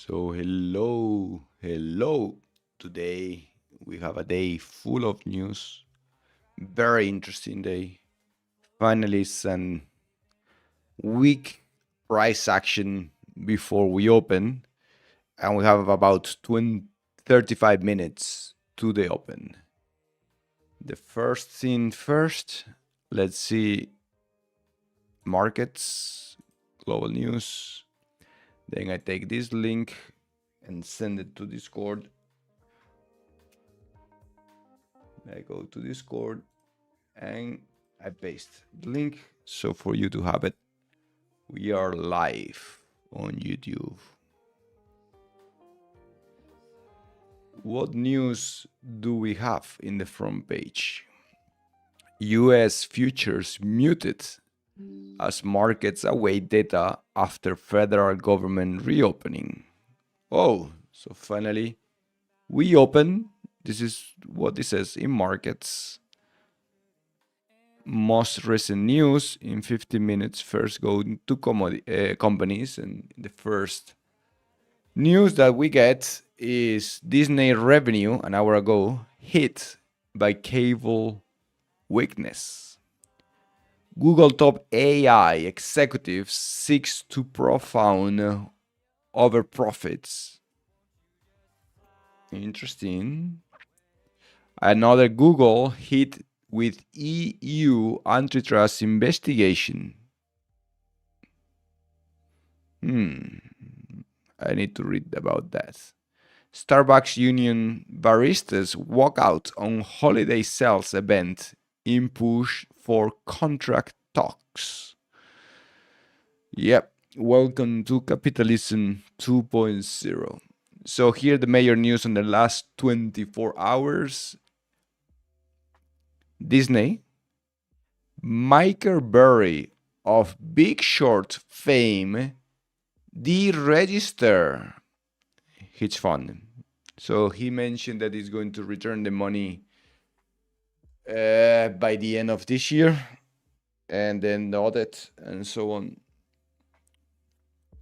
So hello. Today we have a day full of news. Very interesting day. Finally, it's an weak price action before we open, and we have about 35 minutes to the open. The first thing first, let's see markets, global news. Then I take this link and send it to Discord. I go to Discord and I paste the link. So for you to have it, we are live on YouTube. What news do we have in the front page? US futures muted as markets await data after federal government reopening. Oh, so finally we open. This is what it says in markets. Most recent news in 15 minutes. First go to companies, and the first news that we get is Disney revenue an hour ago hit by cable weakness. Google top AI executives seeks to profound over profits. Interesting. Another Google hit with EU antitrust investigation. I need to read about that. Starbucks union baristas walk out on holiday sales event in push for contract talks. Yep, welcome to capitalism 2.0. So here the major news on the last 24 hours. Disney, Michael Burry of Big Short fame deregister his fund. So he mentioned that he's going to return the money by the end of this year, and then the audit and so on.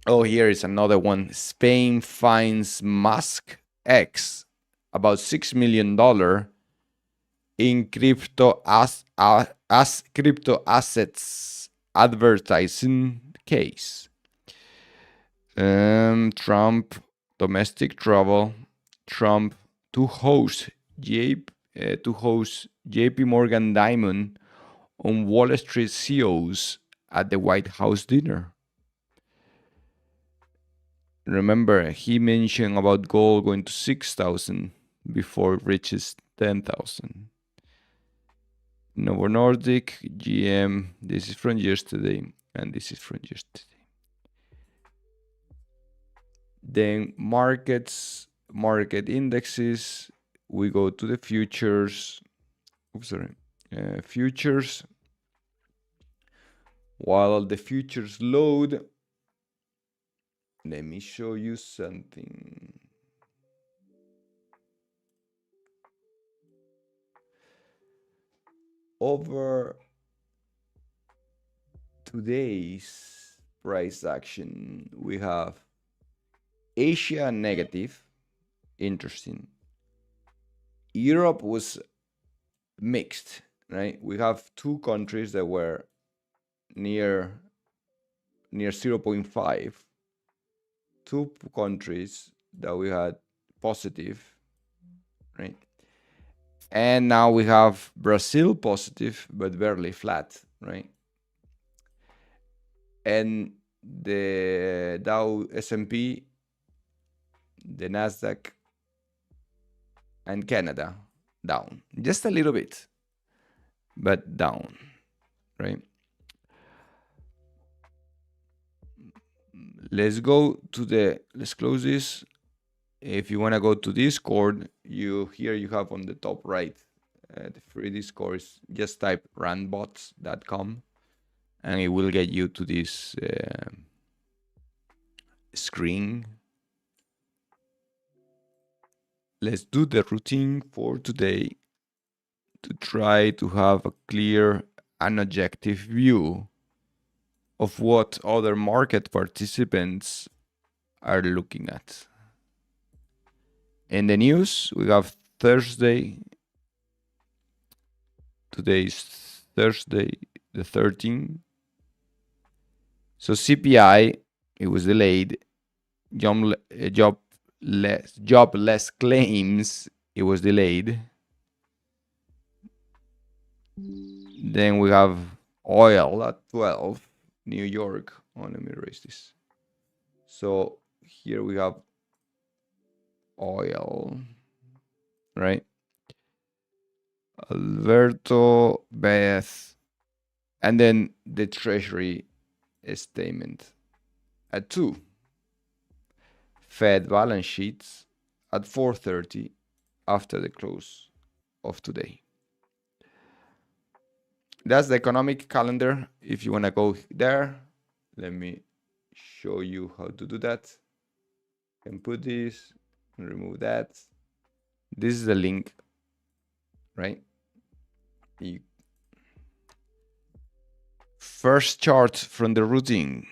Oh, here is another one. Spain fines Musk X about $6 million in crypto crypto assets advertising case. Trump domestic travel. Trump to host JP Morgan Diamond on Wall Street CEOs at the White House dinner. Remember, he mentioned about gold going to 6,000 before it reaches 10,000. Novo Nordic, GM, this is from yesterday, and this is from yesterday. Then market indexes, we go to the futures. Futures. While the futures load, let me show you something. Over today's price action, we have Asia negative. Interesting. Europe was mixed, right? We have two countries that were near 0.5. Two countries that we had positive, right? And now we have Brazil positive, but barely flat, right? And the Dow S&P, the Nasdaq, and Canada down. Just a little bit, but down, right? Let's close this. If you want to go to Discord, you have on the top right, the free Discord is just type randbots.com and it will get you to this screen. Let's do the routine for today to try to have a clear and objective view of what other market participants are looking at. In the news, we have Thursday. Today's Thursday, the 13th. So CPI, it was delayed. Jobless claims, it was delayed. Then we have oil at 12, New York. Oh, let me erase this. So here we have oil, right? Alberto, Beth, and then the Treasury statement at 2. Fed balance sheets at 4:30 after the close of today. That's the economic calendar. If you want to go there, let me show you how to do that. You can put this and remove that. This is the link, right? First chart from the routine.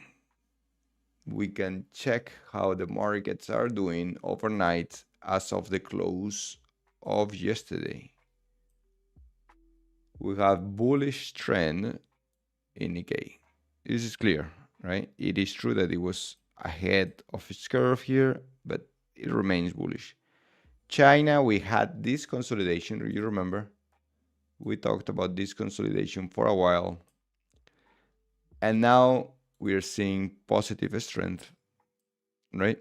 We can check how the markets are doing overnight as of the close of yesterday. We have bullish trend in Nikkei. This is clear, right? It is true that it was ahead of its curve here, but it remains bullish. China, we had this consolidation. You remember? We talked about this consolidation for a while. And now we are seeing positive strength, right?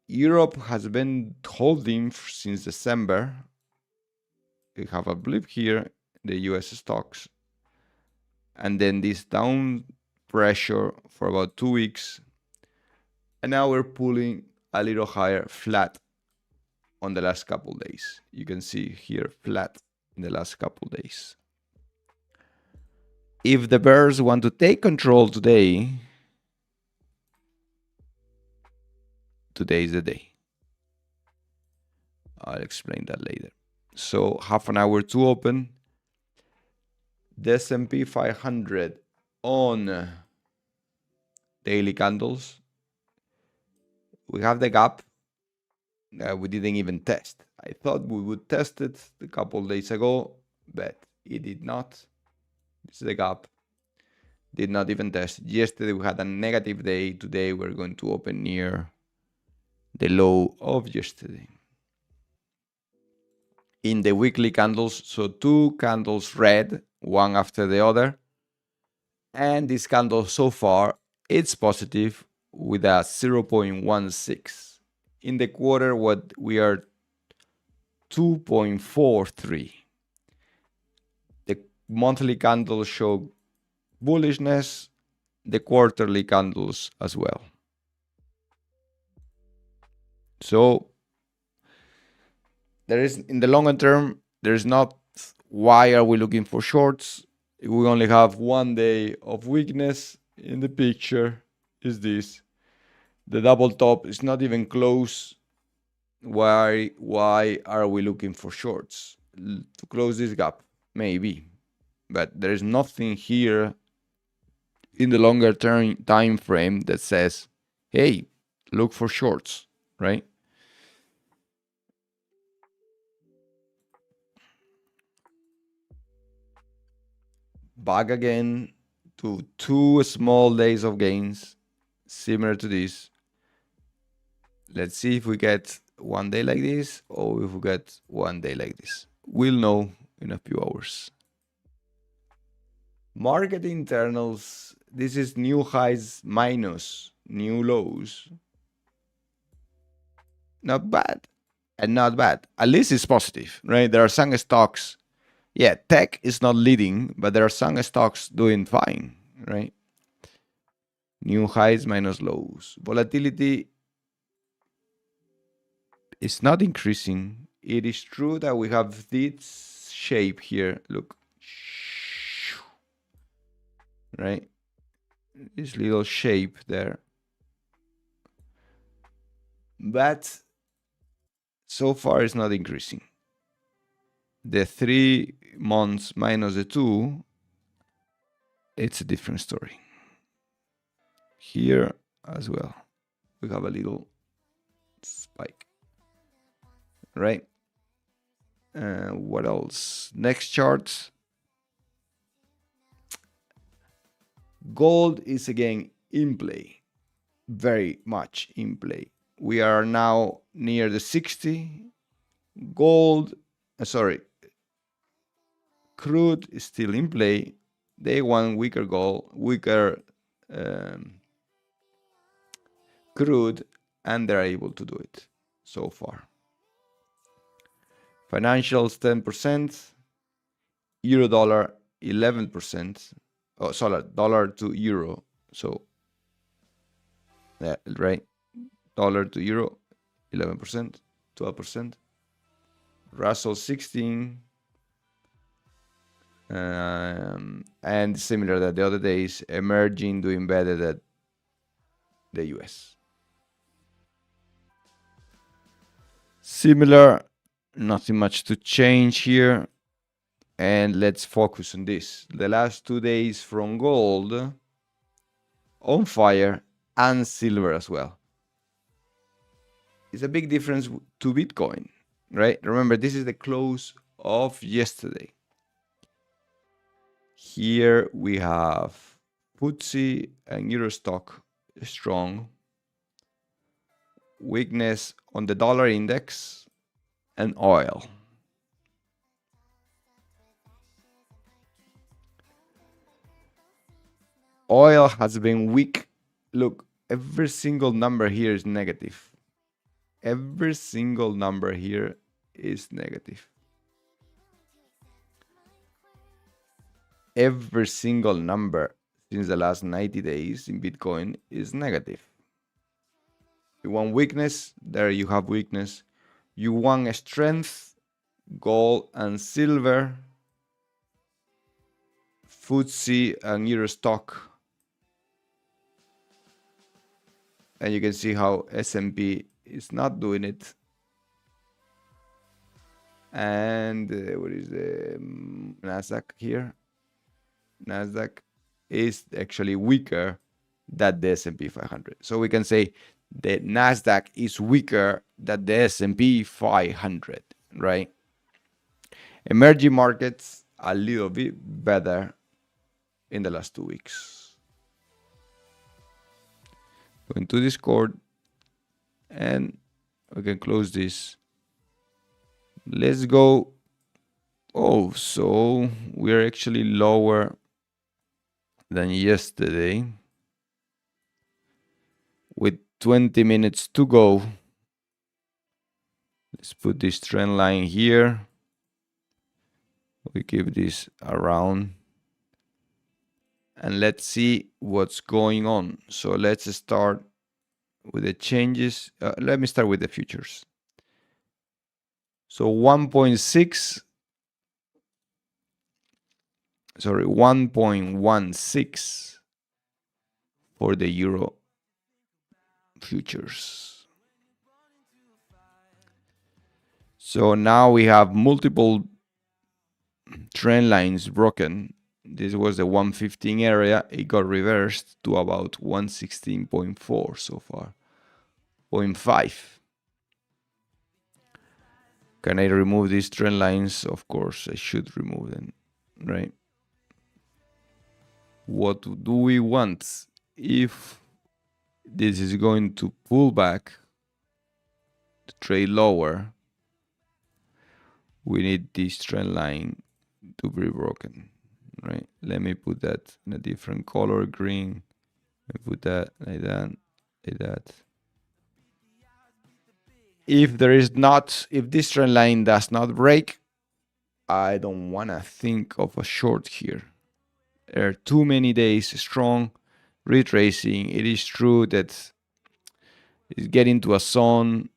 Europe has been holding since December. We have a blip here, the US stocks. And then this down pressure for about 2 weeks. And now we're pulling a little higher, flat on the last couple days. You can see here, flat in the last couple days. If the bears want to take control today, today is the day. I'll explain that later. So half an hour to open. The S&P 500 on daily candles. We have the gap that we didn't even test. I thought we would test it a couple days ago, but it did not. This is the gap. Did not even test. Yesterday we had a negative day. Today we're going to open near the low of yesterday. In the weekly candles, so 2 candles red, one after the other. And this candle so far, it's positive with a 0.16. In the quarter, what we are 2.43. The monthly candles show bullishness, the quarterly candles as well. So there is, in the longer term, there's not why are we looking for shorts. We only have 1 day of weakness in the picture. Is this the double top is not even close? Why are we looking for shorts to close this gap? Maybe, but there is nothing here in the longer term time frame that says, hey, look for shorts, right? Back again to 2 small days of gains, similar to this. Let's see if we get 1 day like this or if we get 1 day like this. We'll know in a few hours. Market internals, this is new highs minus new lows. Not bad and not bad. At least it's positive, right? There are some stocks. Yeah, tech is not leading, but there are some stocks doing fine, right? New highs minus lows. Volatility is not increasing. It is true that we have this shape here. Look. Right? This little shape there. But so far it's not increasing. The 3 months minus the 2, it's a different story. Here as well, we have a little spike. right? What else? Next chart. Gold is again in play, very much in play. We are now near the 60. Gold, sorry, crude is still in play. They want weaker gold, weaker crude, and they're able to do it so far. Financials 10%, euro dollar 11%. Oh, sorry, dollar to euro. So, yeah, right. Dollar to euro 11%, 12%. Russell 16. And similar that the other days, emerging doing better than the US. Similar, nothing much to change here. And let's focus on this. The last 2 days from gold on fire and silver as well. It's a big difference to Bitcoin, right? Remember, this is the close of yesterday. Here we have FTSE and Eurostock strong. Weakness on the dollar index and oil. Oil has been weak. Look, every single number here is negative. Every single number here is negative. Every single number since the last 90 days in Bitcoin is negative. You want weakness, there you have weakness. You want a strength, gold and silver, FTSE and Eurostock. And you can see how S&P is not doing it. And what is the Nasdaq here? Nasdaq is actually weaker than the S&P 500. So we can say the Nasdaq is weaker than the S&P 500, right? Emerging markets a little bit better in the last 2 weeks. Going to Discord and we can close this. Let's go. Oh, so we're actually lower than yesterday with 20 minutes to go. Let's put this trend line here. We keep this around and let's see what's going on. So let's start with the changes. Let me start with the futures. So 1.16 for the euro futures. So now we have multiple trend lines broken. This was the 115 area. It got reversed to about 116.4 so far. 0.5. Can I remove these trend lines? Of course, I should remove them, right? What do we want? If this is going to pull back, to trade lower, we need this trend line to be broken, right? Let me put that in a different color, green. Let me put that like that, like that. If this trend line does not break, I don't want to think of a short here. There are too many days strong retracing. It is true that it's getting to a zone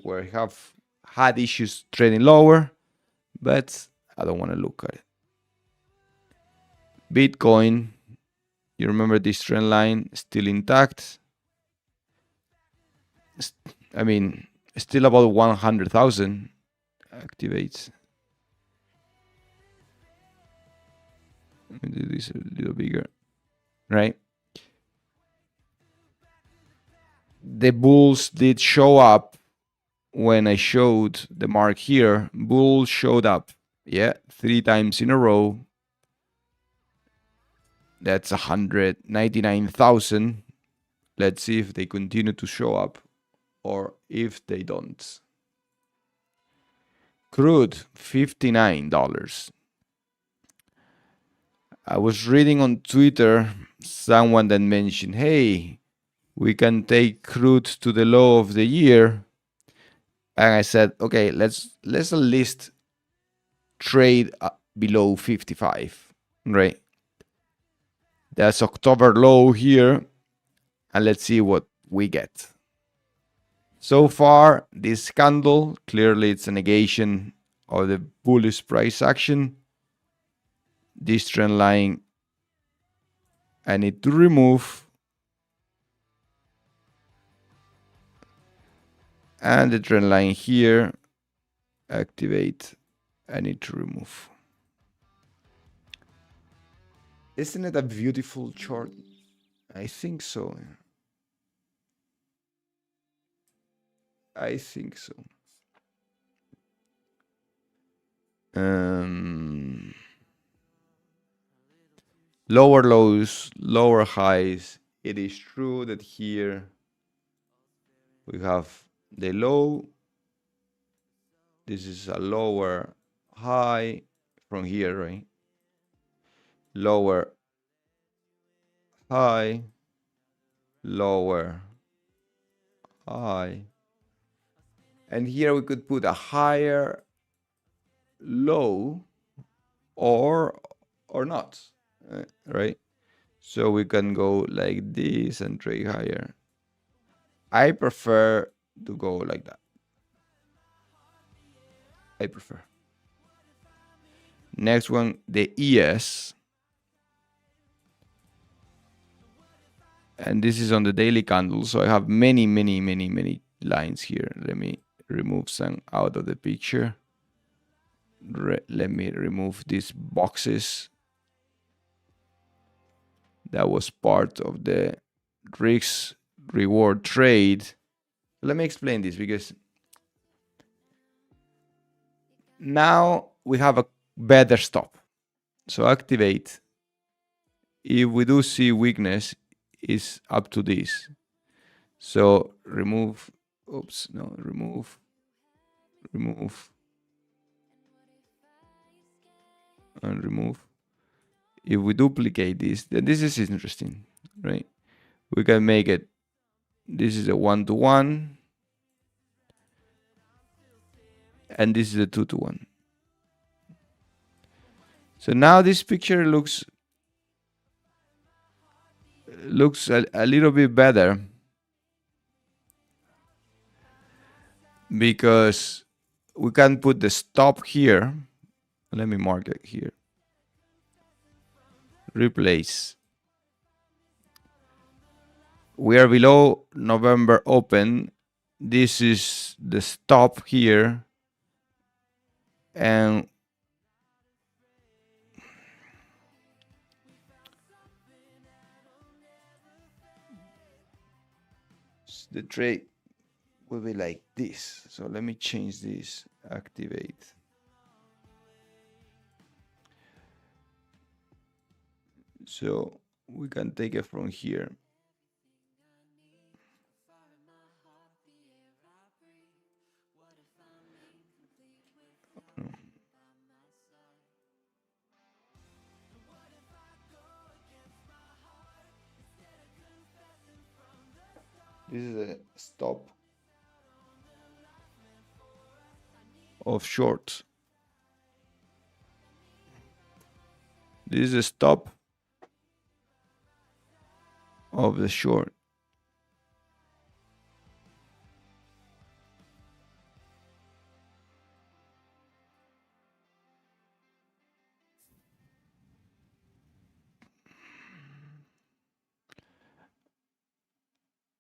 where I have had issues trading lower, but I don't want to look at it. Bitcoin, you remember this trend line still intact. I mean, still about 100,000 activates. Let me do this a little bigger, right? The bulls did show up when I showed the mark here, bull showed up. Yeah, 3 times in a row. That's 199,000. Let's see if they continue to show up or if they don't. Crude, $59. I was reading on Twitter someone that mentioned, hey, we can take crude to the low of the year. And I said, okay, let's at least trade below 55, right? That's October low here. And let's see what we get. So far, this candle, clearly it's a negation of the bullish price action. This trend line, I need to remove. And the trend line here, activate, I need to remove. Isn't it a beautiful chart? I think so. I think so. Lower lows, lower highs. It is true that here we have the low. This is a lower high from here, right? Lower high, lower high. And here we could put a higher low or not, right? So we can go like this and trade higher. I prefer to go like that. I prefer. Next one, the ES. And this is on the daily candle. So I have many lines here. Let me remove some out of the picture. Let me remove these boxes. That was part of the risk reward trade. Let me explain this because now we have a better stop. So activate. If we do see weakness, is up to this. So remove, oops, no, remove, and remove. If we duplicate this, then this is interesting, right? We can make it, this is a 1-to-1, and this is a 2-to-1. So now this picture looks a little bit better because we can put the stop here. Let me mark it here. Replace. We are below November open. This is the stop here. And the trade will be like this. So let me change this, activate. So we can take it from here. This is a stop of short. This is a stop of the short.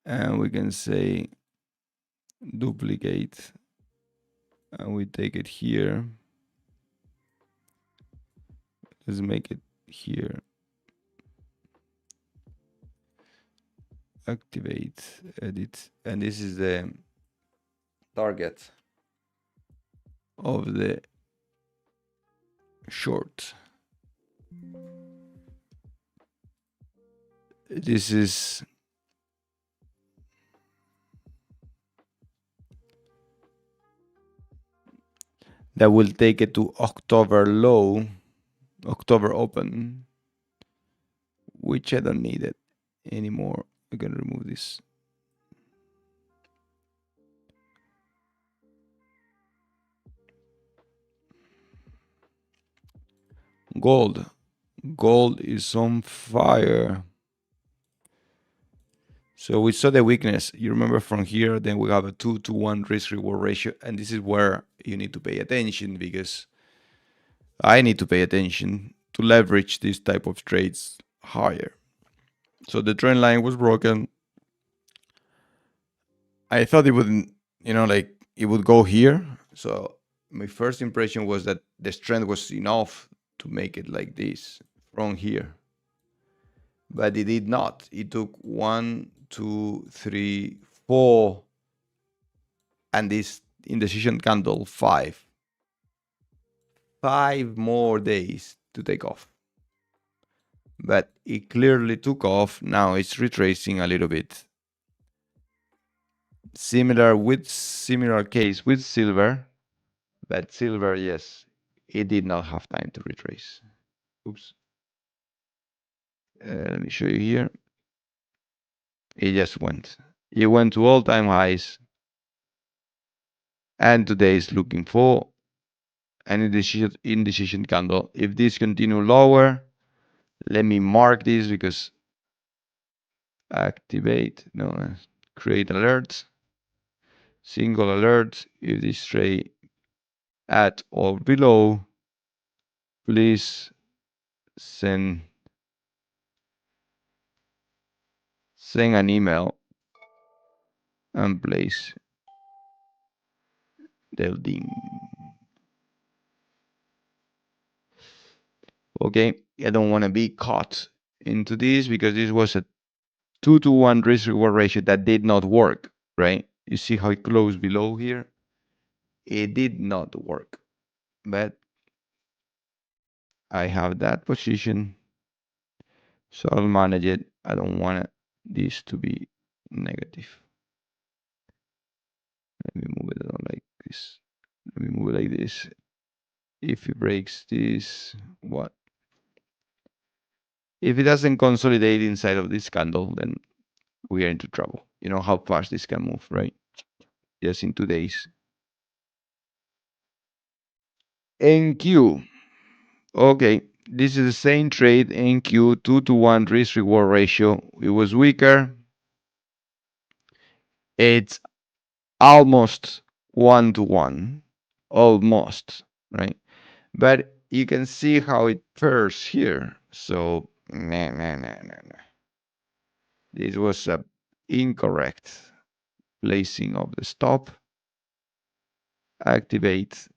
And we can say duplicate, and we take it here. Let's make it here. Activate, edit, and this is the target of the short. This is that will take it to October low, October open, which I don't need it anymore. I'm gonna remove this. Gold. Gold is on fire. So we saw the weakness. You remember from here, then we have a 2-to-1 risk reward ratio. And this is where you need to pay attention, because I need to pay attention to leverage this type of trades higher. So the trend line was broken. I thought it wouldn't, like it would go here. So my first impression was that the strength was enough to make it like this from here. But it did not. It took 1, 2, 3, 4, and this indecision candle 5. 5 more days to take off. But it clearly took off. Now it's retracing a little bit. Similar case with silver. But silver, yes, it did not have time to retrace. Oops. Let me show you here. It just went. It went to all-time highs. And today is looking for an indecision candle. If this continue lower, let me mark this, because activate, no, create alerts, single alerts. If this trade at or below, please send an email and place the link. Okay, I don't want to be caught into this, because this was a 2-to-1 risk reward ratio that did not work, right? You see how it closed below here? It did not work, but I have that position, so I'll manage it. I don't want this to be negative. Let me move it on like this. Let me move it like this. If it breaks this, what? If it doesn't consolidate inside of this candle, then we are into trouble. You know how fast this can move, right? Just in 2 days. NQ. Okay, this is the same trade. NQ 2-to-1 risk reward ratio. It was weaker. It's almost 1-to-1. Almost, right? But you can see how it pairs here. So, nah. This was a incorrect placing of the stop. Activate.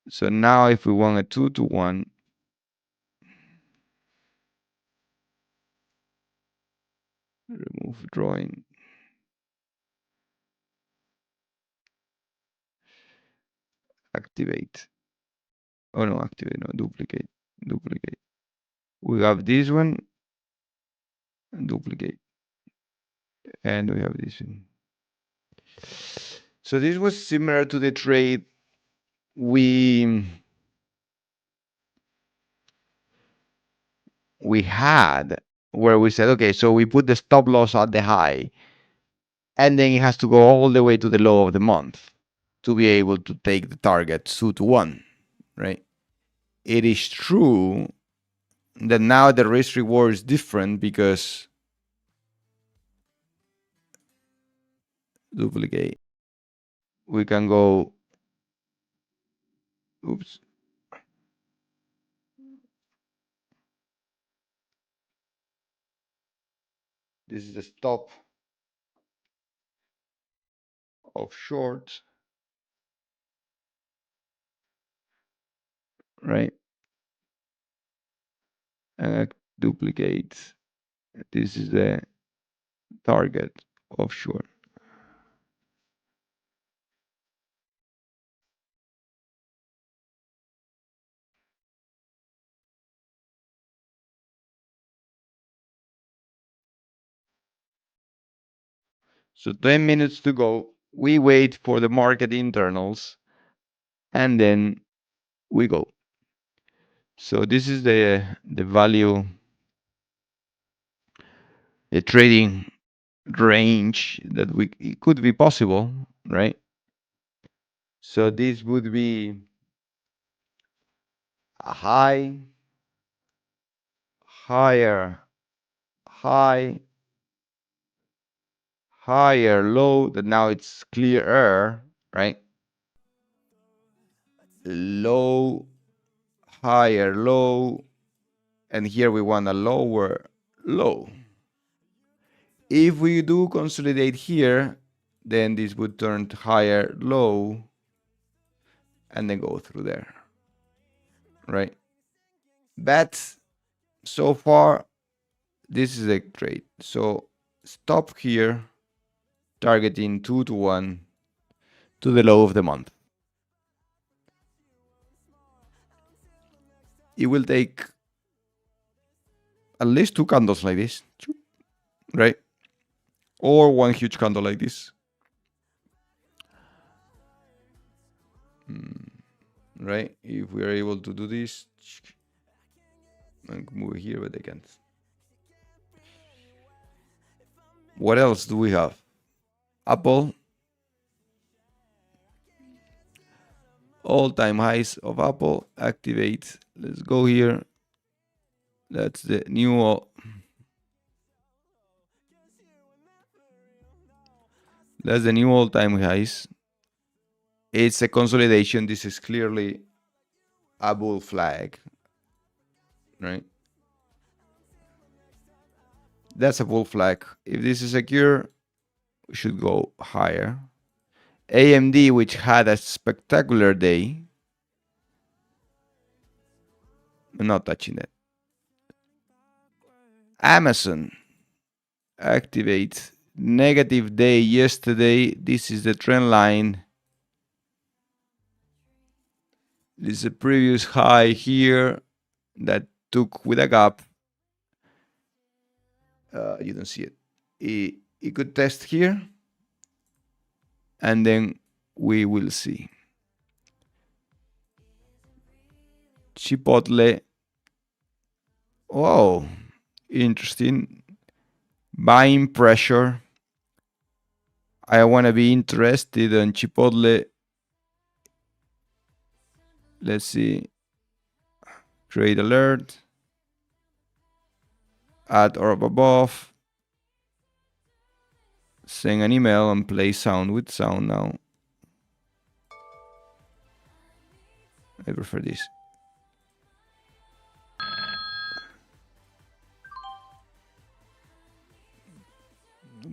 So now if we want a 2-to-1, remove drawing. Activate. Oh no, activate, no, duplicate. We have this one, duplicate. And we have this one. So this was similar to the trade we had, where we said, okay, so we put the stop loss at the high, and then it has to go all the way to the low of the month to be able to take the target 2-to-1, right? It is true that now the risk reward is different, because duplicate, we can go, oops, this is the stop of short, right? And duplicate, this is the target of short. So 10 minutes to go. We wait for the market internals and then we go. So this is the value, the trading range that it could be possible, right? So this would be a high, higher, high, higher low, that now it's clearer, right? Low, higher low, and here we want a lower low. If we do consolidate here, then this would turn to higher low and then go through there, right? But so far, this is a trade. So stop here, targeting 2 to 1 to the low of the month. It will take at least 2 candles like this, right? Or one huge candle like this. Right? If we are able to do this, I can move here, but I can't. What else do we have? Apple. All-time highs of Apple. Activate. Let's go here. That's the new. That's the new all-time highs. It's a consolidation. This is clearly a bull flag, right? That's a bull flag. If this is secure, we should go higher. AMD, which had a spectacular day. I'm not touching it. Amazon, activate. Negative day yesterday. This is the trend line. This is a previous high here that took with a gap. You don't see it. It could test here, and then we will see. Chipotle. Oh, interesting. Buying pressure. I want to be interested in Chipotle. Let's see. Trade alert. At or above. Send an email and play sound with sound now. I prefer this.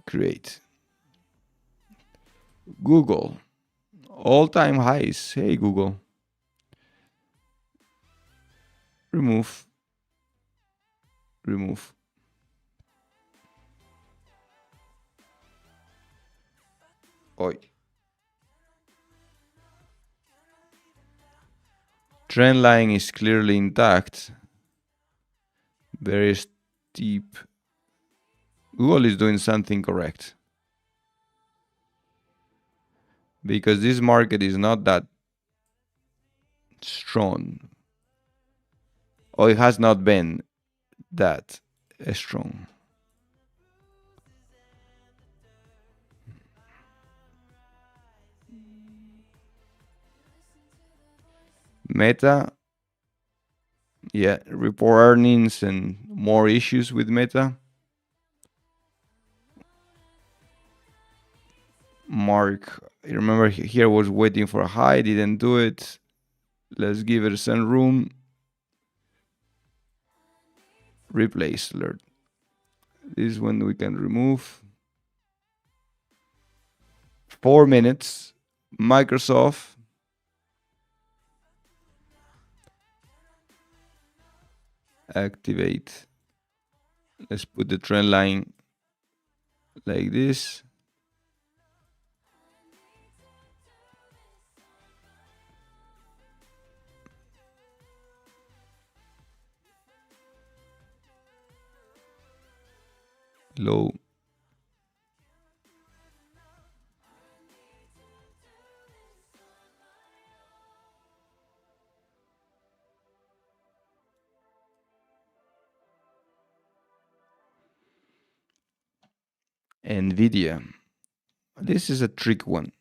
Create. Google. All-time highs. Hey, Google. Remove. Remove. Oi. Trend line is clearly intact. Very steep. Google is doing something correct. Because this market is not that strong. Or it has not been that strong. Meta. Yeah, report earnings and more issues with Meta. Mark, I remember here was waiting for a high, didn't do it. Let's give it some room. Replace alert. This is when we can remove. 4 minutes. Microsoft. Activate. Let's put the trend line like this. Low. Nvidia. This is a tricky one.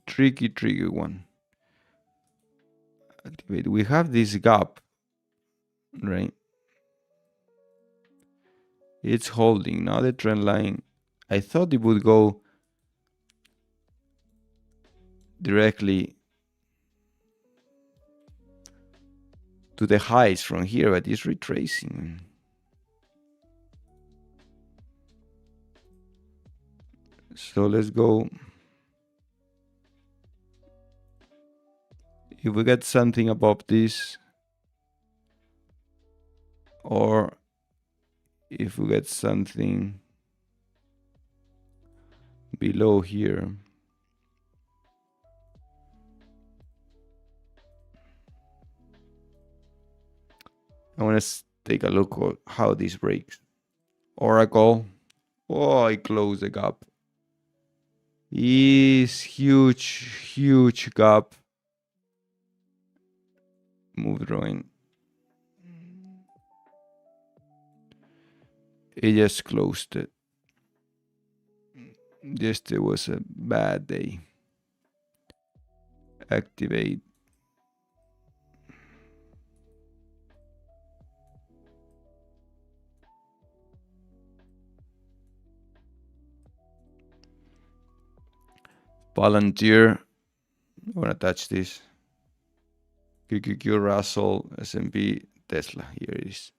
Tricky one. Activate. We have this gap, right? It's holding. Now the trend line. I thought it would go directly to the highs from here, but it's retracing. So let's go. If we get something above this, or if we get something below here, I want to take a look at how this breaks. Oracle. Oh, I closed the gap. Is huge gap. Move drawing. It just closed it. Yesterday was a bad day. Activate. Palantir. I want to touch this. QQQ, Russell, S&P, Tesla. Here it is.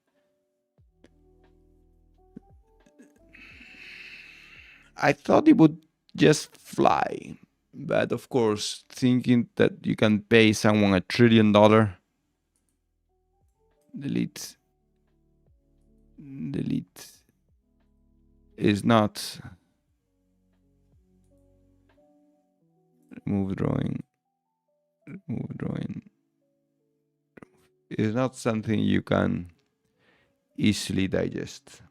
I thought it would just fly. But of course, thinking that you can pay someone $1 trillion. Delete. Is not. Move drawing. Is not something you can easily digest.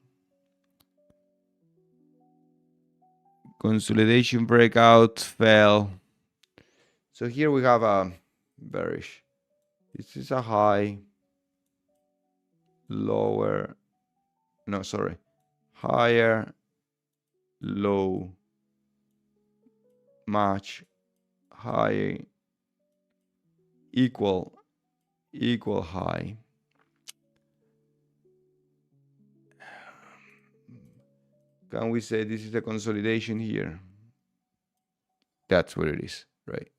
Consolidation breakout fell. So here we have a bearish. This is a high, lower, no, sorry, higher, low, match, high, equal high. Can we say this is a consolidation here? That's what it is, right?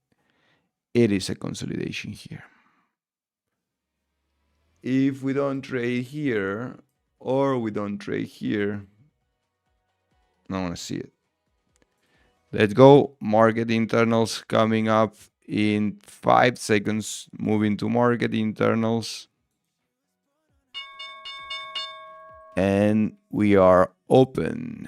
It is a consolidation here. If we don't trade here, or we don't trade here, I want to see it. Let's go. Market internals coming up in 5 seconds. Moving to market internals. And we are open.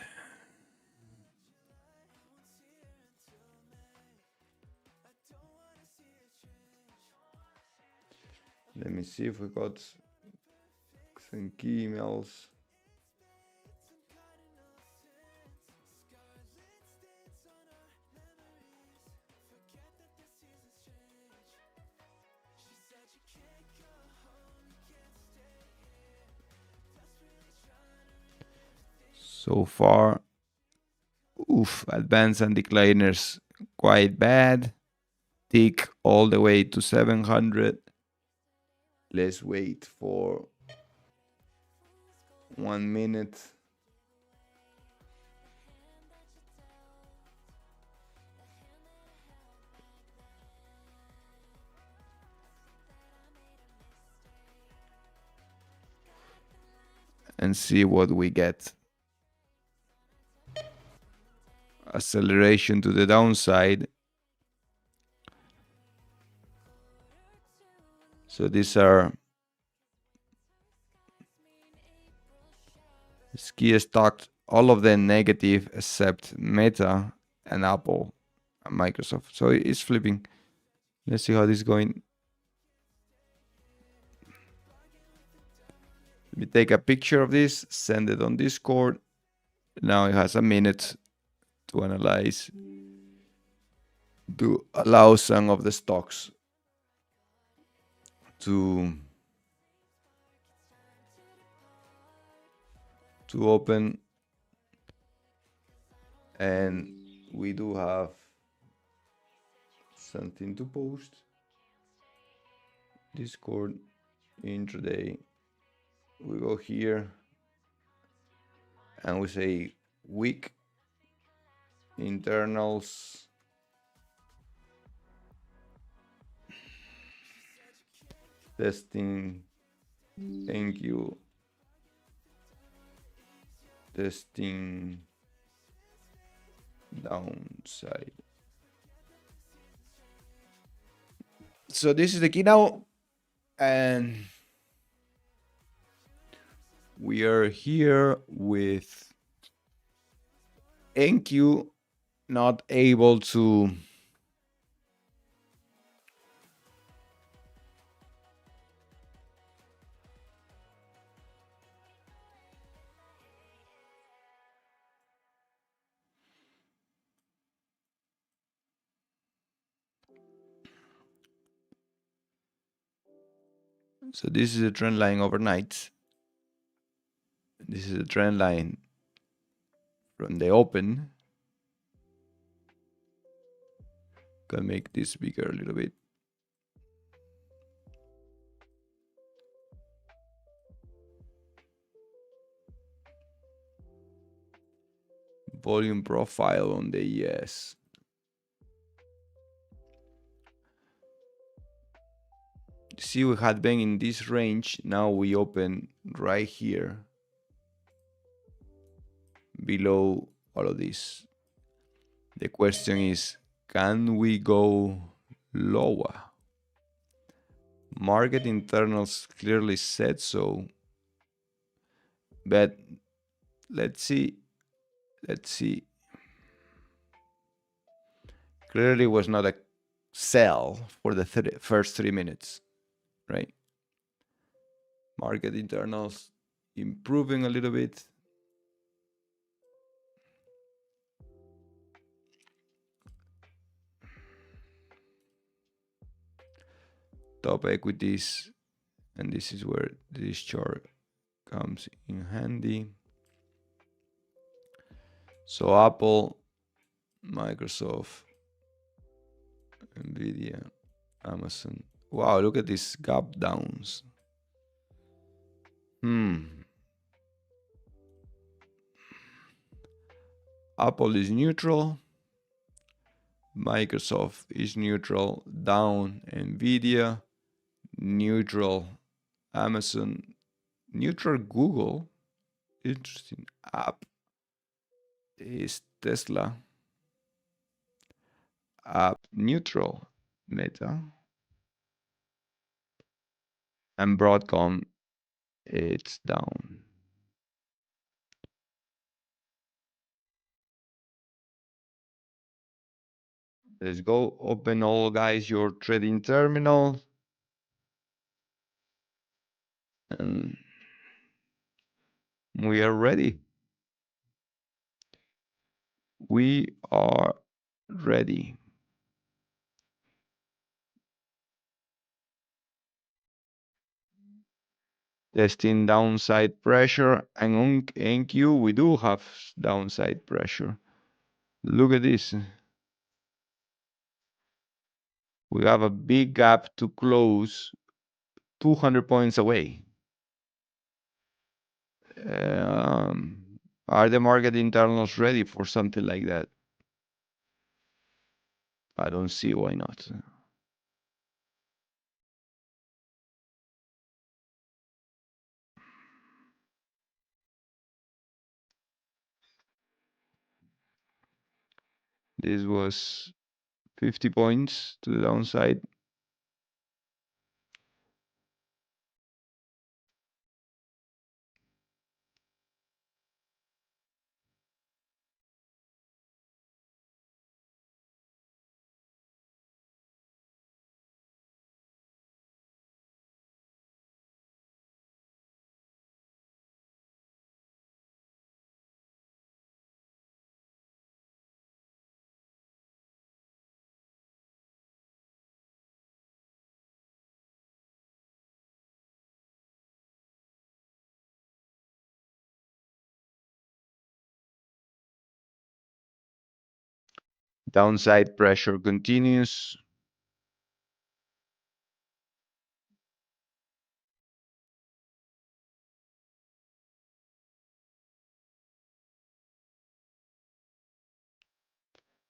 Let me see if we got some key emails. So far, advanced and decliners quite bad. Tick all the way to 700. Let's wait for 1 minute. And see what we get. Acceleration to the downside. So these are key stocks, all of them negative except Meta and Apple and Microsoft. So it's flipping. Let's see how this is going. Let me take a picture of this, send it on Discord. Now it has a minute to analyze, to allow some of the stocks to open. And we do have something to post. Discord intraday. We go here and we say week internals testing. Thank you. Testing downside. So this is the key now, and we are here with NQ not able to so this is a trend line overnight. This is a trend line from the open. Can make this bigger a little bit. Volume profile on the ES. See, we had been in this range. Now we open right here below all of this. The question is, can we go lower? Market internals clearly said so, but let's see. Clearly was not a sell for the first 3 minutes, right? Market internals improving a little bit. Top equities, and this is where this chart comes in handy. So Apple, Microsoft, Nvidia, Amazon. Wow, look at these gap downs. Apple is neutral. Microsoft is neutral. Down. Nvidia, neutral. Amazon, neutral. Google, interesting. Up is Tesla. Up neutral. Meta. And Broadcom, it's down. Let's go. Open all, guys, your trading terminal. And we are ready. We are ready. Testing downside pressure, and on NQ we do have downside pressure. Look at this. We have a big gap to close 200 points away. Are the market internals ready for something like that? I don't see why not. This was 50 points to the downside. Downside pressure continues.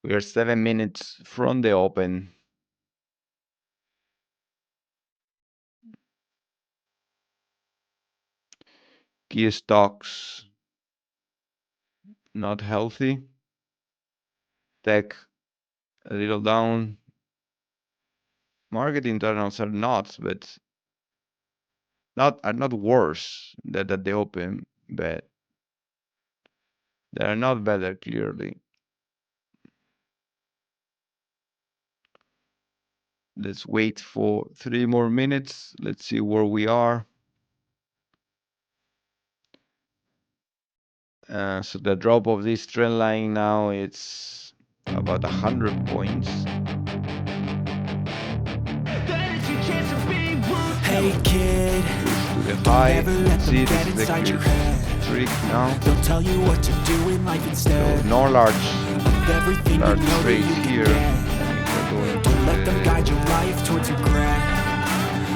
We are 7 minutes from the open. Key stocks not healthy. Tech a little down. Market internals are not, but are not worse than at the open, but they are not better clearly. Let's wait for 3 more minutes. Let's see where we are. So the drop of this trend line now, it's about 100 points. Hey kid, To the high. See, this is the clear trick now. they'll tell you what to do in life instead. So no large Everything you know trades that you here. can We're going Don't let to them guide your life towards regret.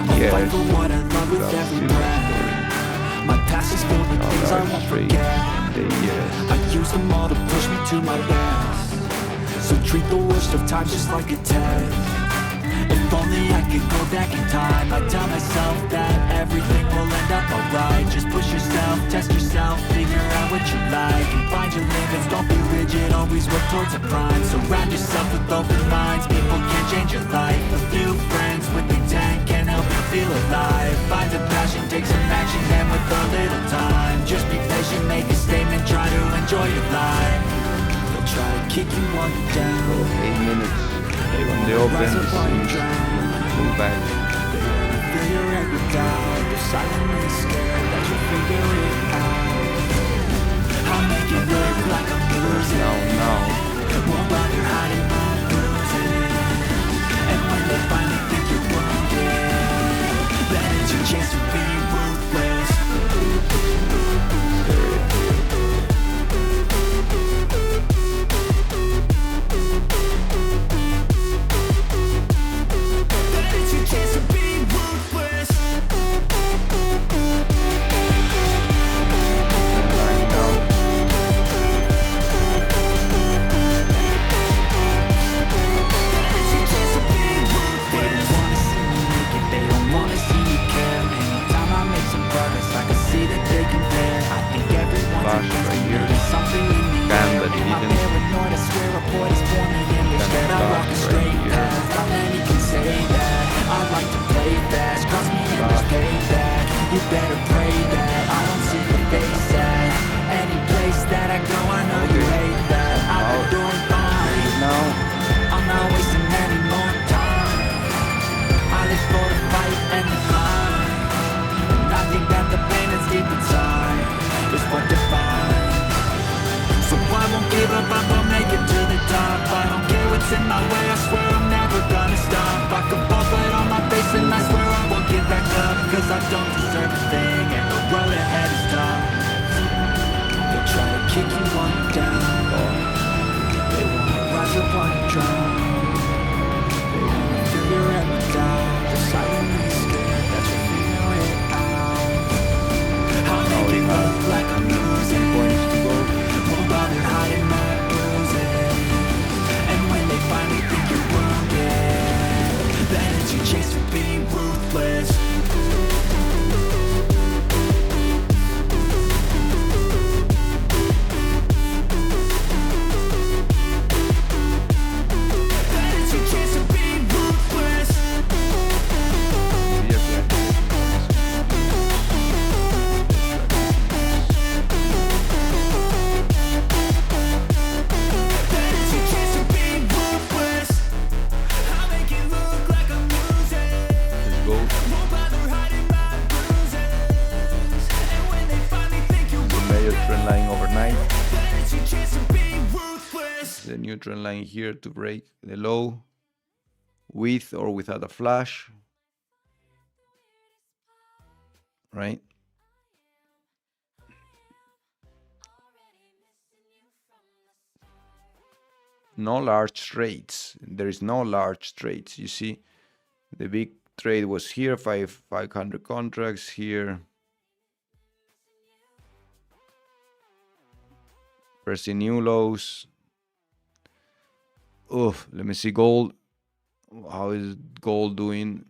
I'll fight for what I love with every breath. My past is filled with things I won't forget. I use them all to push me to my best. So treat the worst of times just like a test. If only I could go back in time, I'd tell myself that everything will end up alright. Just push yourself, test yourself, figure out what you like, and find your limits, don't be rigid, always work towards a prime. Surround yourself with open minds, people can change your life. A few friends with intent can help you feel alive. Find a passion, take some action, and with a little time, just be patient, make a statement, try to enjoy your life. They'll try to kick you while you're down. 8 minutes. On the open, this seems pullback. Feel your head with doubt. You're silently scared that you'll figure it out. I'll make it look like I'm losing. Now. Won't bother hiding my bruises. And when they finally think you're wounded, then it's your chance to be ruthless. Trend line here to break the low with or without a flash, right? no large trades. There is no large trades. You see, the big trade was here, 500 contracts here. Pressing new lows. Oof, let me see gold. How is gold doing?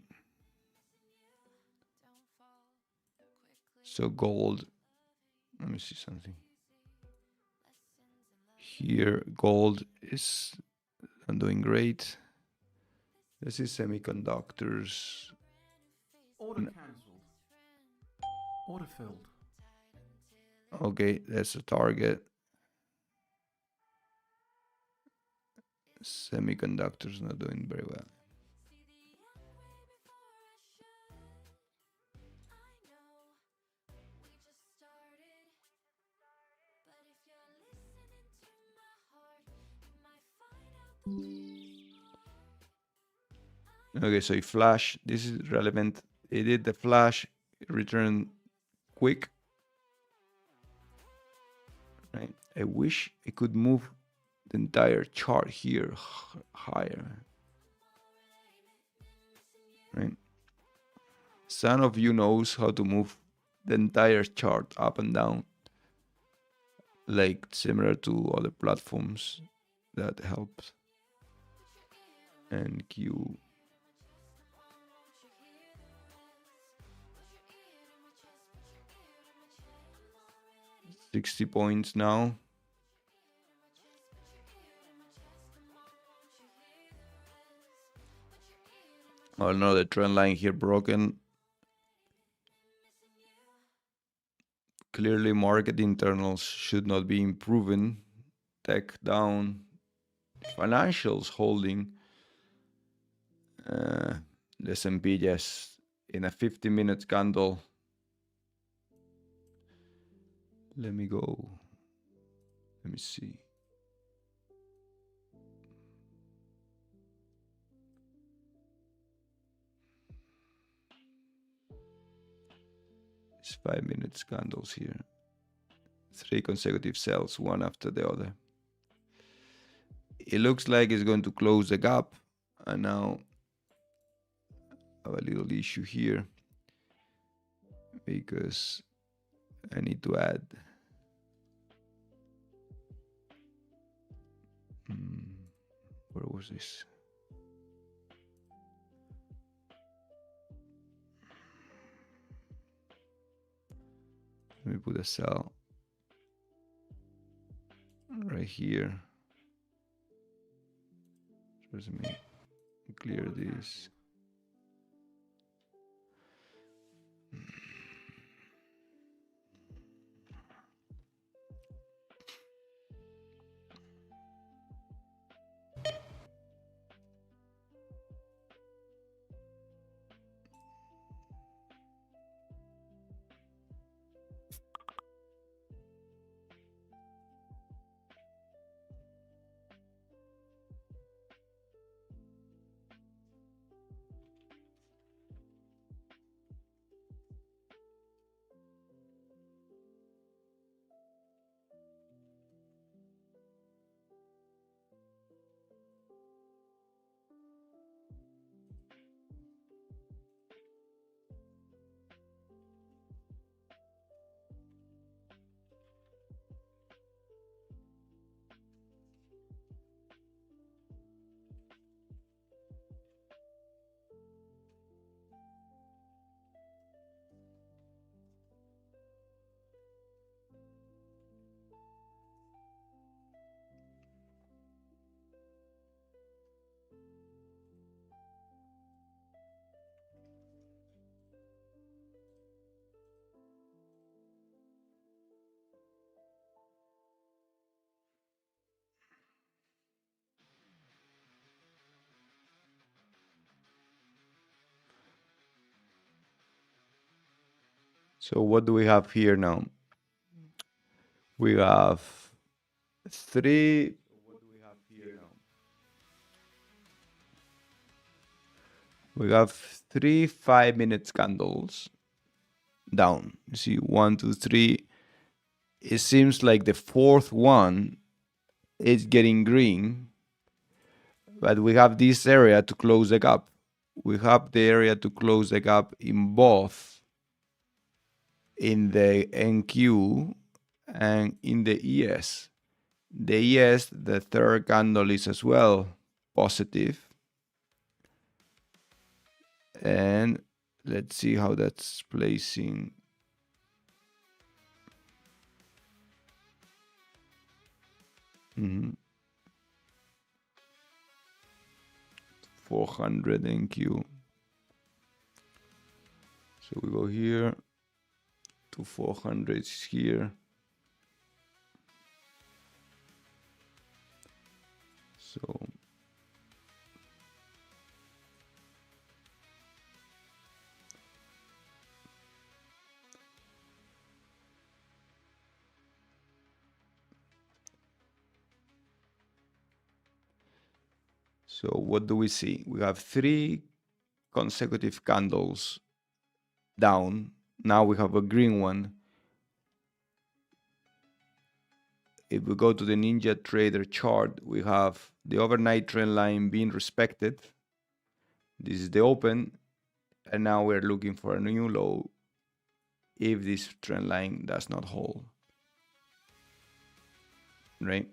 So gold, let me see something. Here, gold is doing great. This is semiconductors. Order cancelled. Order filled. Okay, that's a target. Semiconductors not doing very well. Okay, so flash, this is relevant. It did the flash, return quick. Right? I wish I could move the entire chart here higher. Right? Some of you knows how to move the entire chart up and down, like similar to other platforms that helps. And Q. $60 points now. Oh no, the trend line here broken. Clearly market internals should not be improving. Tech down. Financials holding. The S&P just in a 50-minute candle. Let me go. Let me see. It's 5 minutes candles here. 3 consecutive sells, one after the other. It looks like it's going to close the gap. And now I have a little issue here because I need to add. Where was this? Let me put a sell right here. Let me clear this. So what do we have here now? We have three. What do we have here now? We have 3 5-minute candles down. You see, 1, 2, 3. It seems like the fourth one is getting green. but we have this area to close the gap. We have the area to close the gap in both in the NQ and in the ES. The ES, the third candle is as well positive. And let's see how that's placing. Mm-hmm. 400 NQ. So we go here to 400 here. So what do we see? We have 3 consecutive candles down. Now we have a green one. If we go to the Ninja Trader chart, we have the overnight trend line being respected. This is the open, and now we're looking for a new low if this trend line does not hold, right?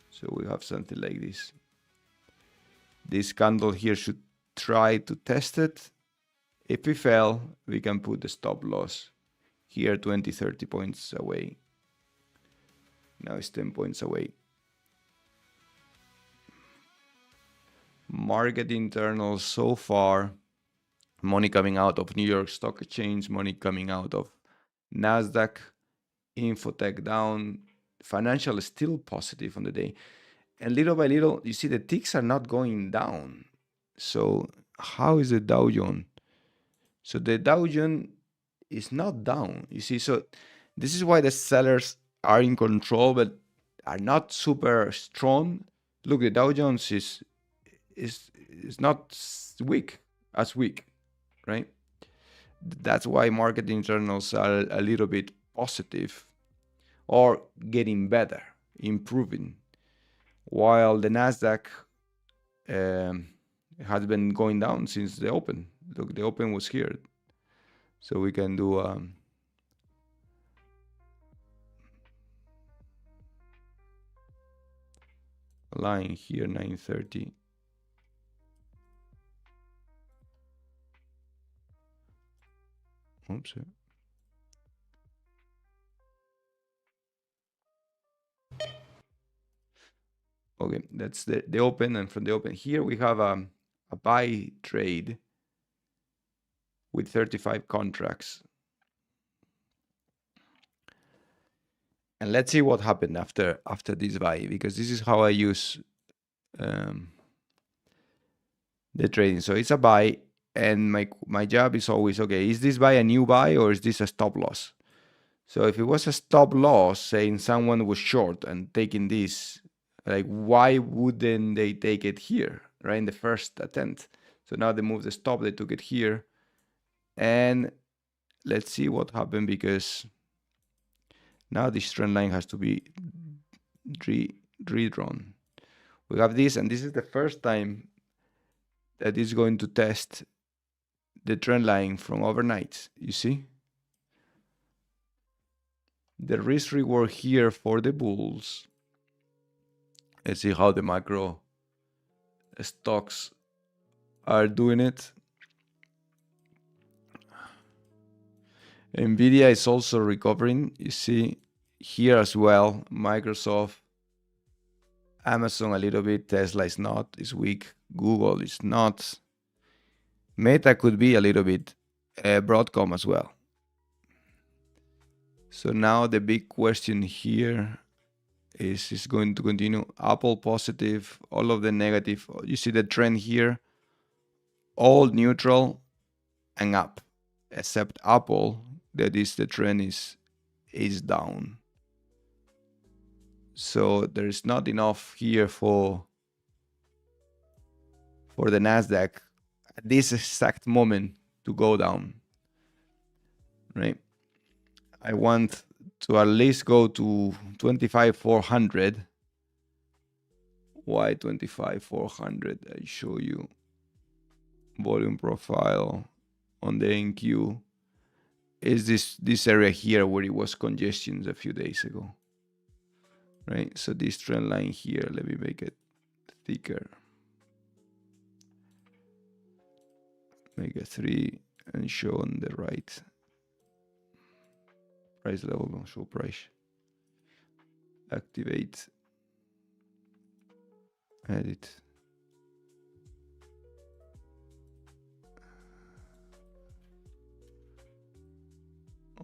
So we have something like this. This candle here should try to test it. If we fail, we can put the stop loss here 20, 30 points away. Now it's 10 points away. Market internals so far, money coming out of New York Stock Exchange, money coming out of Nasdaq, Infotech down, financial is still positive on the day. And little by little, you see the ticks are not going down. So how is the Dow Jones? So the Dow Jones is not down, you see. So this is why the sellers are in control, but are not super strong. Look, the Dow Jones is not weak, right? That's why market internals are a little bit positive or getting better, improving, while the Nasdaq has been going down since the open. Look, the open was here, so we can do a line here, 930. Oops. Okay, that's the open, and from the open here we have a buy trade with 35 contracts. And let's see what happened after this buy, because this is how I use the trading. So it's a buy, and my job is always, okay, is this buy a new buy or is this a stop loss? So if it was a stop loss, saying someone was short and taking this, like, why wouldn't they take it here, right, in the first attempt? So now they moved the stop, they took it here. And let's see what happened, because now this trend line has to be redrawn. We have this, and this is the first time that it's going to test the trend line from overnight, you see? The risk reward here for the bulls. Let's see how the macro stocks are doing it. Nvidia is also recovering. You see here as well, Microsoft, Amazon a little bit, Tesla is not, is weak, Google is not. Meta could be a little bit, Broadcom as well. So now the big question here is going to continue. Apple positive, all of the negative. You see the trend here, all neutral and up, except Apple, that is, the trend is down. So there's not enough here for the Nasdaq at this exact moment to go down, right? I want to at least go to 25,400 Y25 400. I show you volume profile on the NQ. Is this area here where it was congestion a few days ago, right? So this trend line here, let me make it thicker, make it 3 and show on the right price level, show price, activate, edit,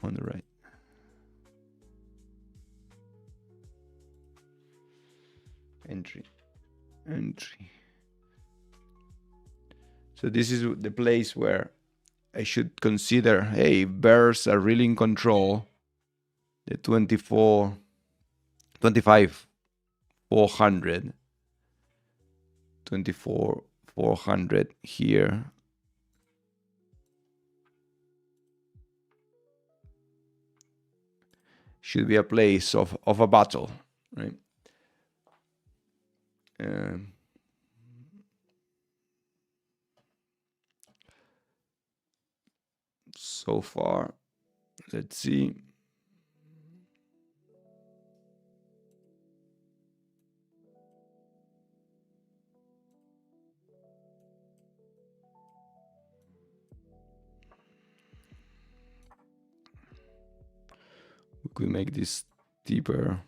on the right. Entry. So this is the place where I should consider, hey, bears are really in control. The 25 400, 24 400 here. Should be a place of a battle, right? So far, let's see. We could make this deeper,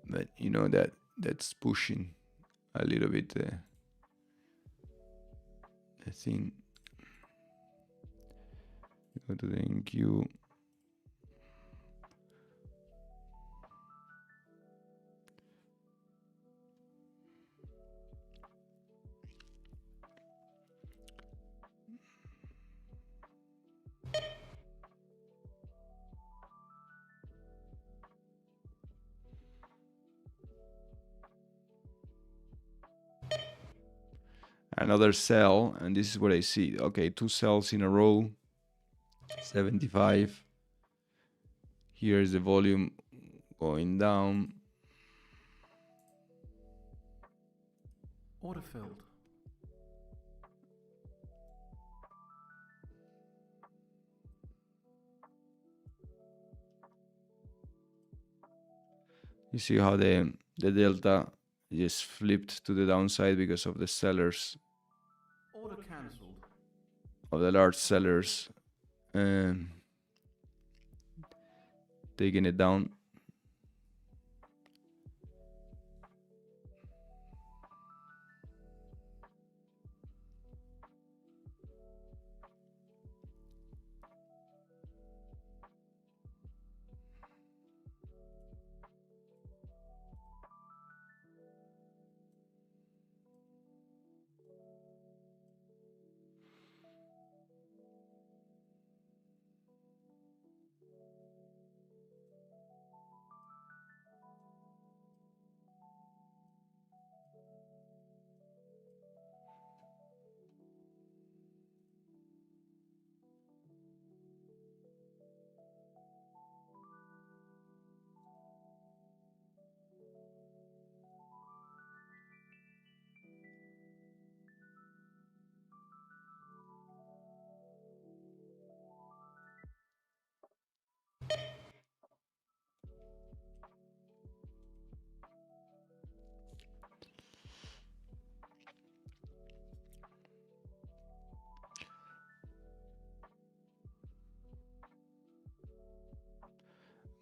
but you know that's pushing a little bit the thing. Go to the NQ. Another sell, and this is what I see. Okay, 2 sells in a row, 75. Here is the volume going down. Order filled. You see how the delta just flipped to the downside because of the sellers, Order cancelled. of the large sellers, taking it down.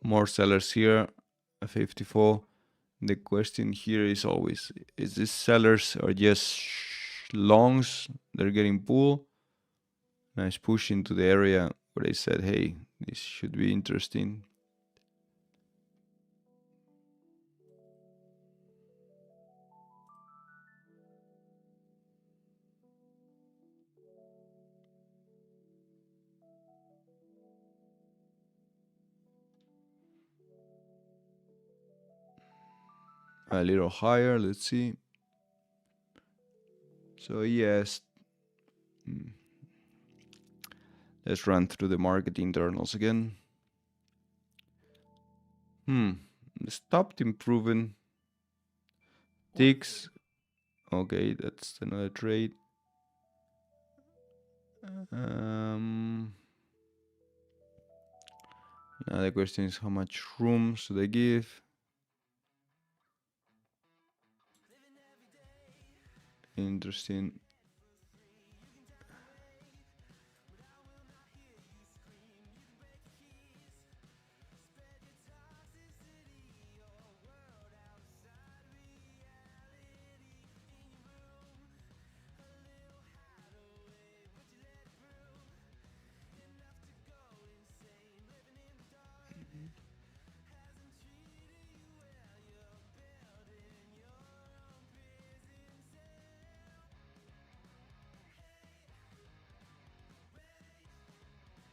More sellers here, 54. The question here is always, is this sellers or just longs? They're getting pulled. Nice push into the area where they said, hey, this should be interesting. A little higher, let's see. So yes, let's run through the market internals again. Stopped improving. Ticks. Okay, that's another trade. Now the question is how much room should I give? Interesting.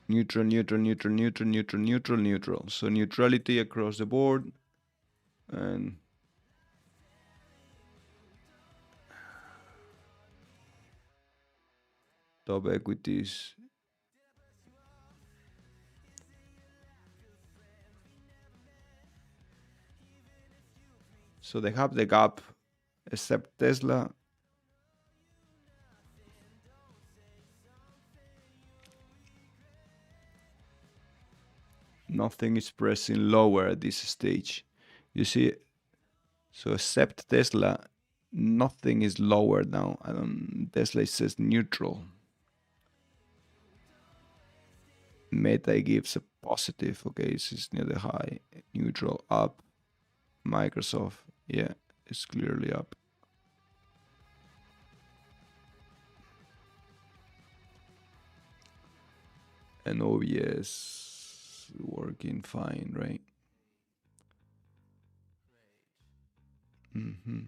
Neutral, neutral, neutral, neutral, neutral, neutral, neutral. So neutrality across the board. And top equities. So they have the gap, except Tesla. Nothing is pressing lower at this stage. You see, so except Tesla, nothing is lower now. Tesla says neutral. Meta gives a positive. Okay, this is near the high. Neutral up. Microsoft, yeah, it's clearly up. And OBS working fine, right? Mm-hmm.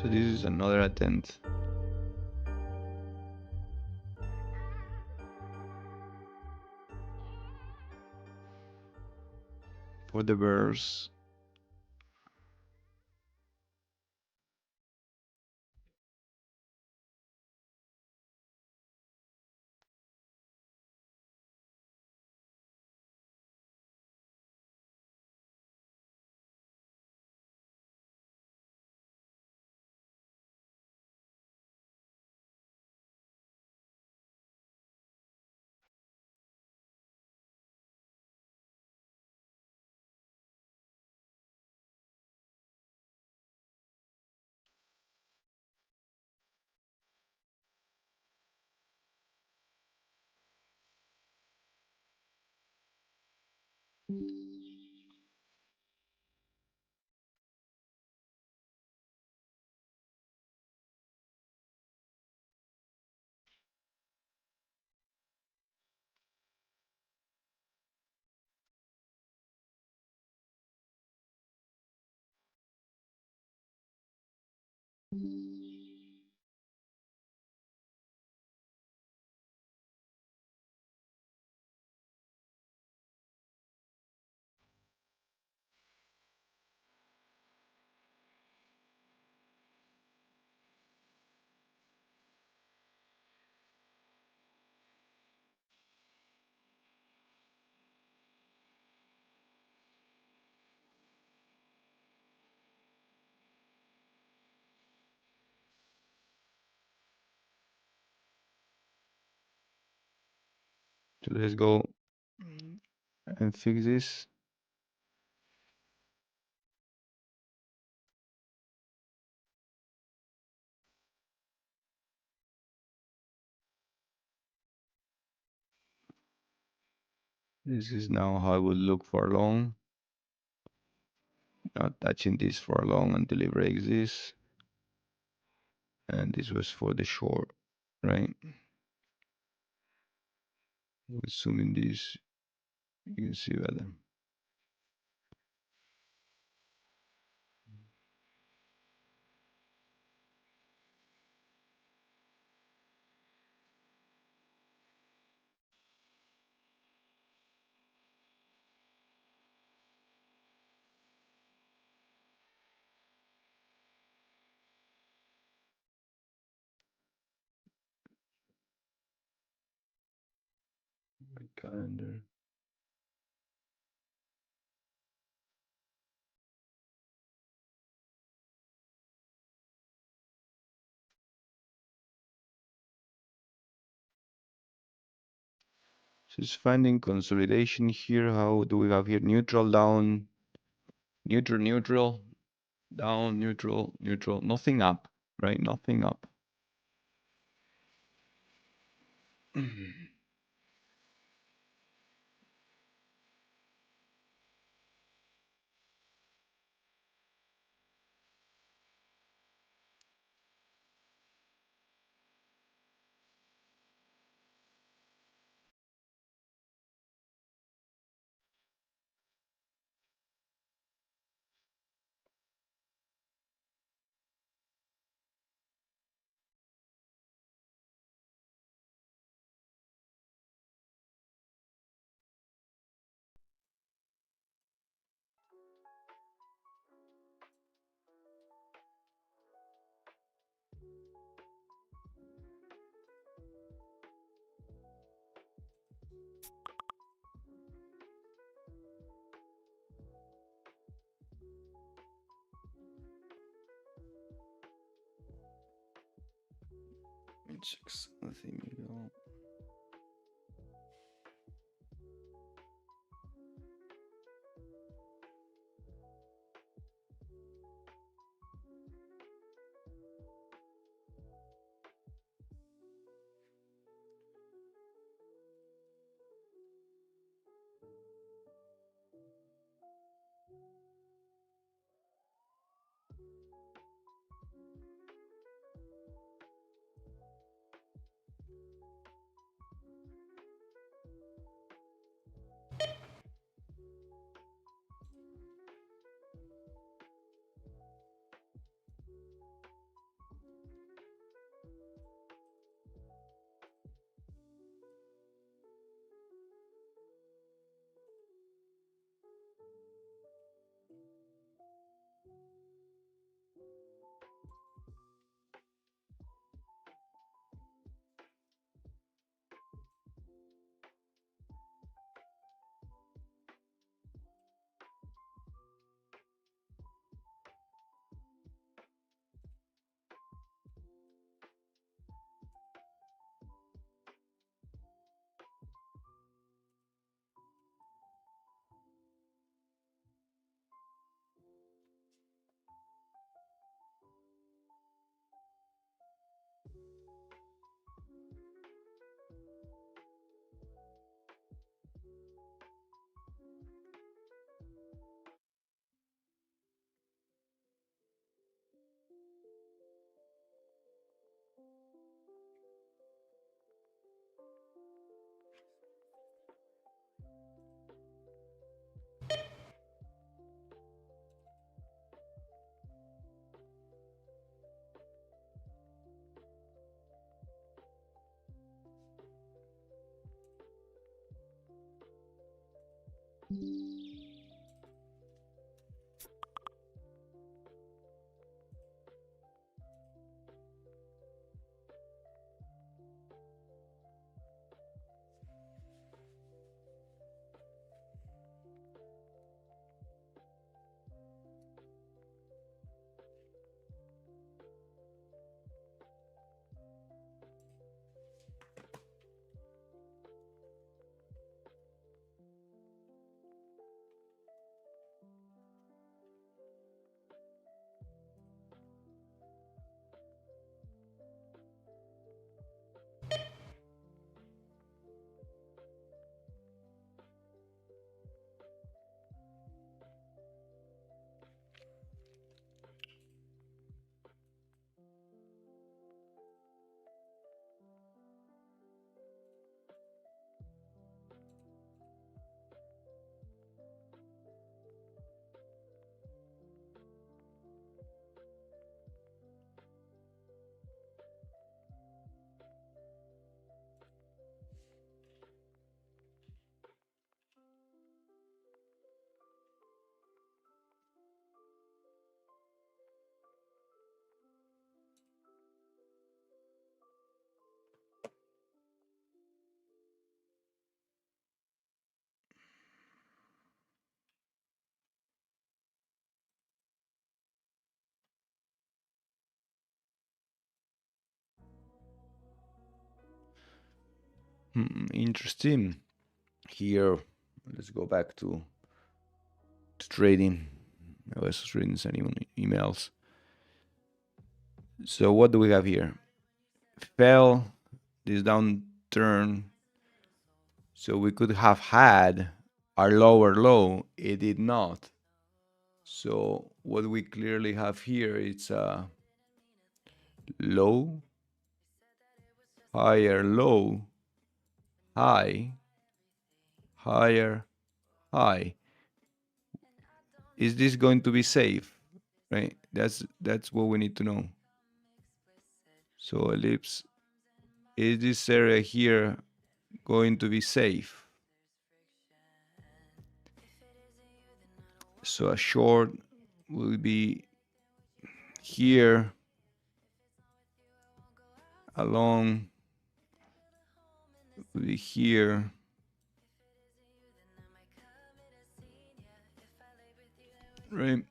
So this is another attempt for the bears. So let's go and fix this. This is now how I would look for long. Not touching this for long until it breaks this. And this was for the short, right? Assuming this, you can see better. My calendar. Just finding consolidation here. How do we have here? Neutral, down, neutral, neutral, down, neutral, neutral. Nothing up, right? Nothing up. Let me check something. Interesting. Here, let's go back to trading. I was reading some emails. So what do we have here? Fell this downturn. So we could have had our lower low. It did not. So what we clearly have here is a low, higher low, high, higher high. Is this going to be safe? Right? That's what we need to know. So ellipse, is this area here going to be safe? So a short will be here, a long will be here. Right?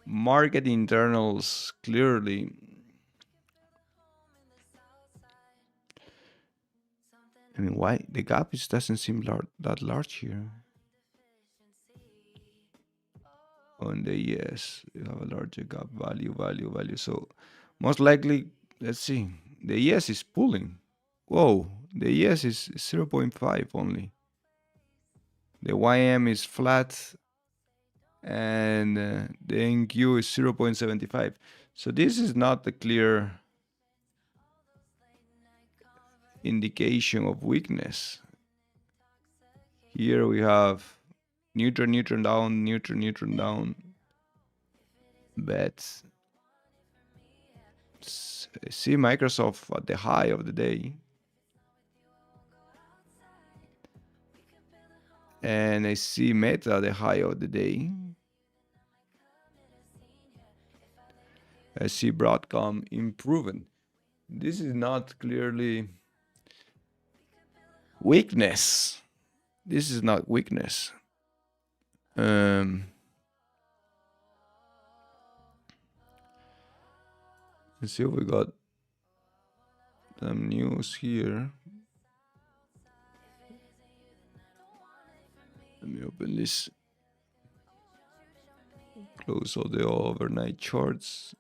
Market internals clearly I mean, why the gap doesn't seem that large here? On the yes, you have a larger gap, value. So most likely, let's see, the yes is pulling. Whoa, the yes is 0.5 only. The YM is flat and the NQ is 0.75. So this is not a clear indication of weakness. Here we have neutral down, neutral down, bets. See Microsoft at the high of the day. And I see Meta at the high of the day. I see Broadcom improving. This is not clearly weakness. This is not weakness. Let's see if we got some news here. Let me open this. Close all the overnight charts.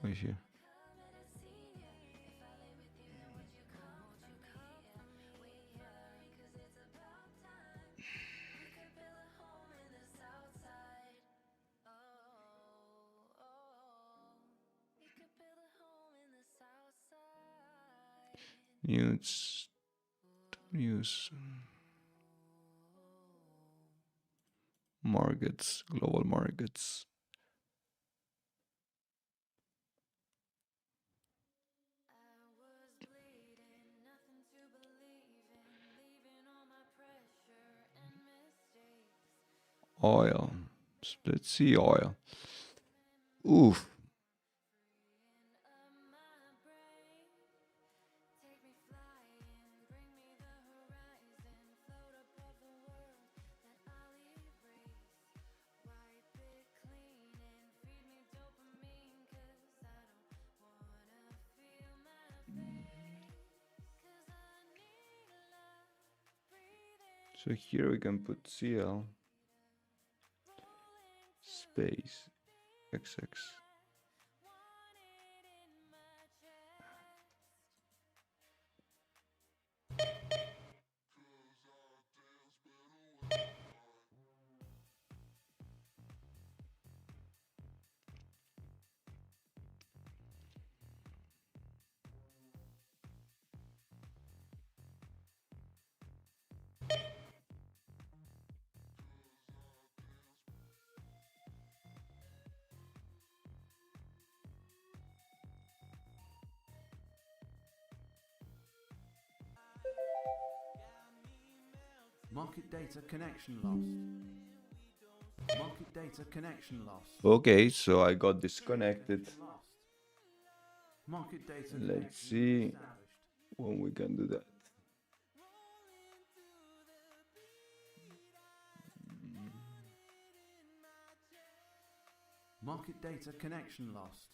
Oh, here. News. Markets, global markets. Oil. Let's see oil. Oof. So here we can put CL space XX. Market data connection lost. Market data connection lost. Okay, so I got disconnected. Market data. Let's see when we can do that. Market data connection lost.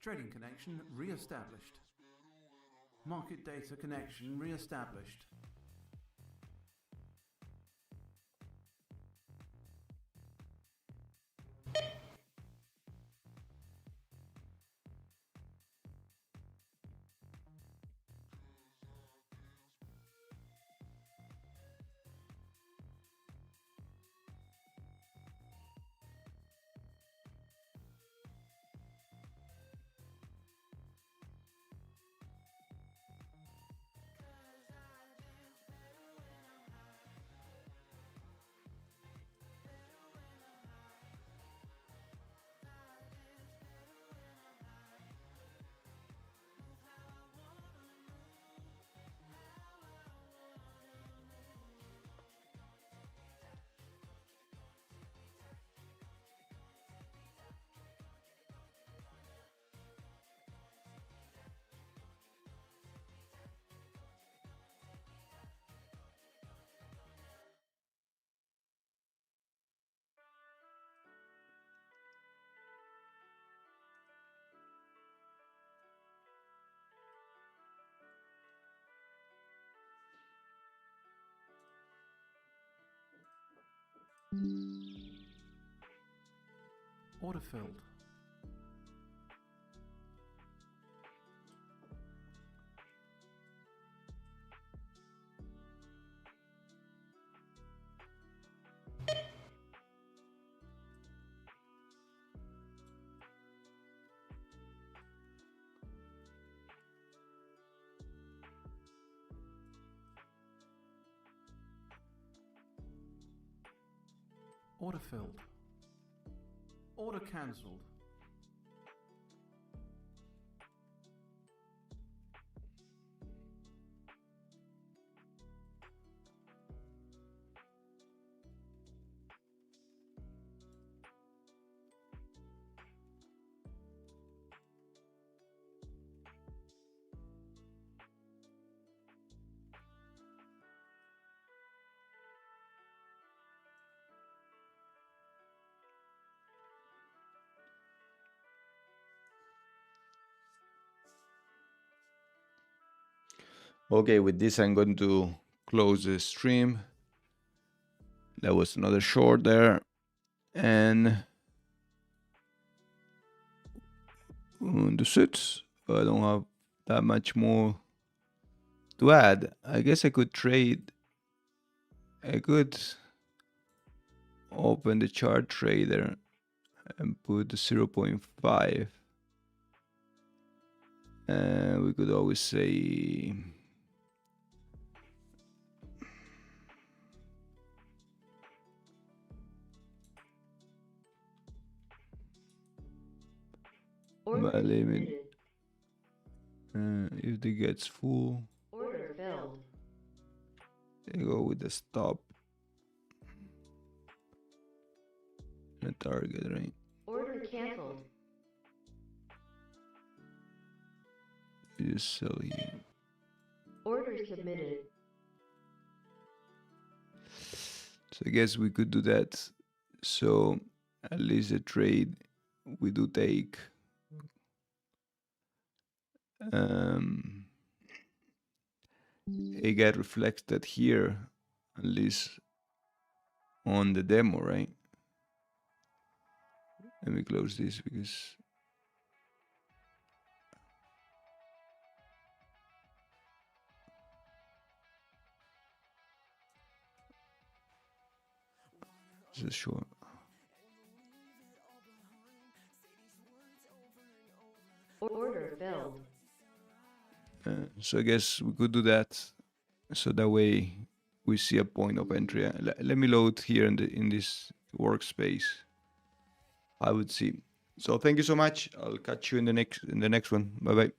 Trading connection re-established. Market data connection re-established. Order filled. Order filled. Order cancelled. Okay, with this I'm going to close the stream. That was another short there. And that's it. I don't have that much more to add. I guess I could trade. I could open the chart trader and put the 0.5. And we could always say my limit. If it gets full, Order filled. they go with the stop. The target, right? Order canceled. You just sell here. Order submitted. So I guess we could do that. So at least the trade we do take. It get reflected here, at least on the demo, right? Let me close this because this is short. Order filled. So I guess we could do that. So that way we see a point of entry. Let me load here in this workspace. I would see. So thank you so much. I'll catch you in the next one. Bye bye.